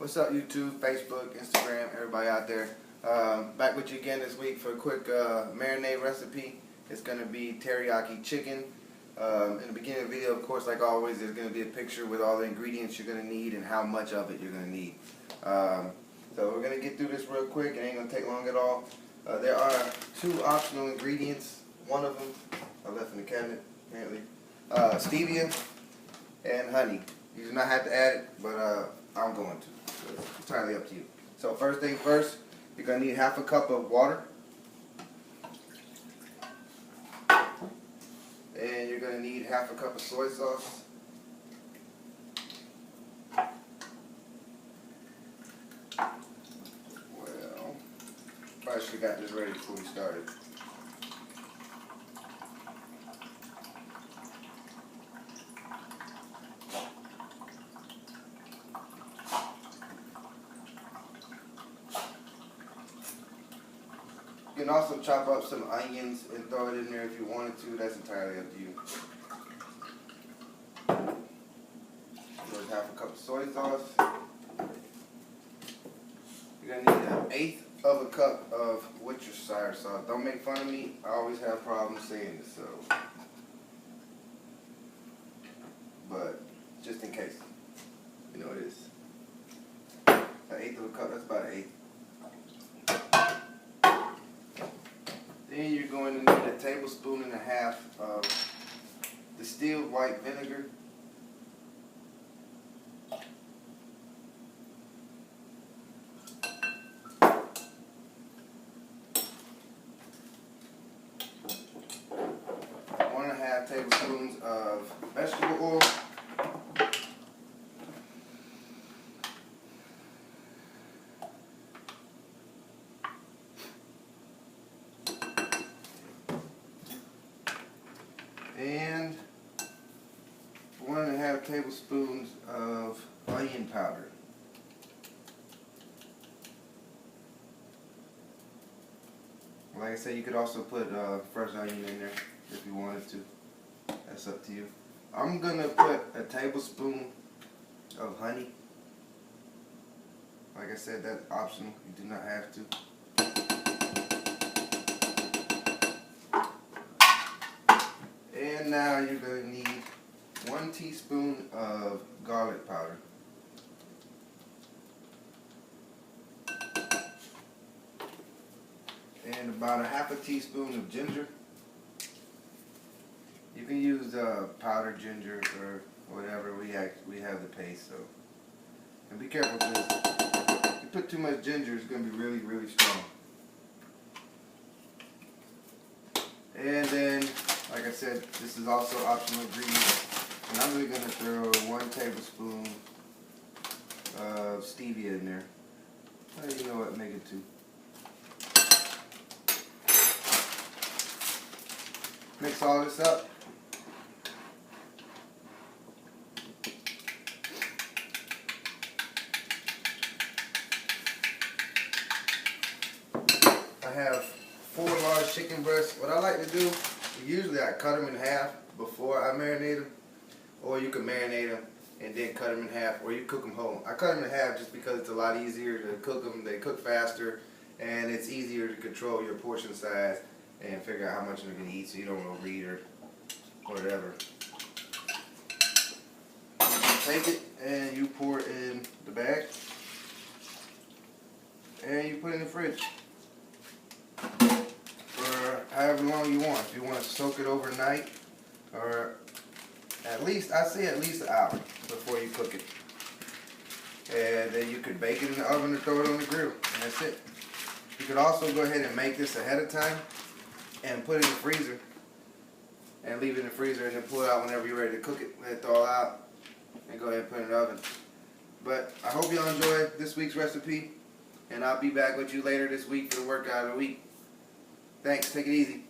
What's up, YouTube, Facebook, Instagram, everybody out there? Back with you again this week for a quick marinade recipe. It's going to be teriyaki chicken. In the beginning of the video, of course, like always, there's going to be a picture with all the ingredients you're going to need and how much of it you're going to need. So we're going to get through this real quick. It ain't going to take long at all. There are two optional ingredients. One of them I left in the cabinet, apparently. Stevia and honey. You do not have to add it, but I'm going to. It's entirely up to you. So first thing first, you're going to need half a cup of water. And you're going to need half a cup of soy sauce. Well, probably should have got this ready before we started. You can also chop up some onions and throw it in there if you wanted to. That's entirely up to you. There's half a cup of soy sauce. You're going to need 1/8 of a cup of Worcestershire sauce. Don't make fun of me. I always have problems saying this, so. But just in case, you know it is. 1/8 of a cup, that's about 1/8. Then you're going to need 1.5 tablespoons of distilled white vinegar. One and a half tablespoons of vegetable oil. And 1.5 tablespoons of onion powder. Like I said, you could also put fresh onion in there if you wanted to. That's up to you. I'm gonna put 1 tablespoon of honey. Like I said, that's optional. You do not have to. And now you're going to need 1 teaspoon of garlic powder. And about 1/2 teaspoon of ginger. You can use powdered ginger or whatever. We have the paste, so. And be careful because if you put too much ginger, it's going to be really, really strong. And then, like I said, this is also optional ingredient. And I'm really going to throw 1 tablespoon of stevia in there. You know what, make it 2. Mix all this up. I have 4 large chicken breasts. What I like to do, usually I cut them in half before I marinate them, or you can marinate them and then cut them in half, or you cook them whole. I cut them in half just because it's a lot easier to cook them. They cook faster, and it's easier to control your portion size and figure out how much you're going to eat so you don't overeat or whatever. Take it and you pour it in the bag, and you put it in the fridge for however long you want. If you want to soak it overnight, or at least, I say at least an hour before you cook it. And then you could bake it in the oven or throw it on the grill, and that's it. You could also go ahead and make this ahead of time and put it in the freezer and leave it in the freezer and then pull it out whenever you're ready to cook it. Let it thaw out and go ahead and put it in the oven. But I hope y'all enjoyed this week's recipe, and I'll be back with you later this week for the workout of the week. Thanks. Take it easy.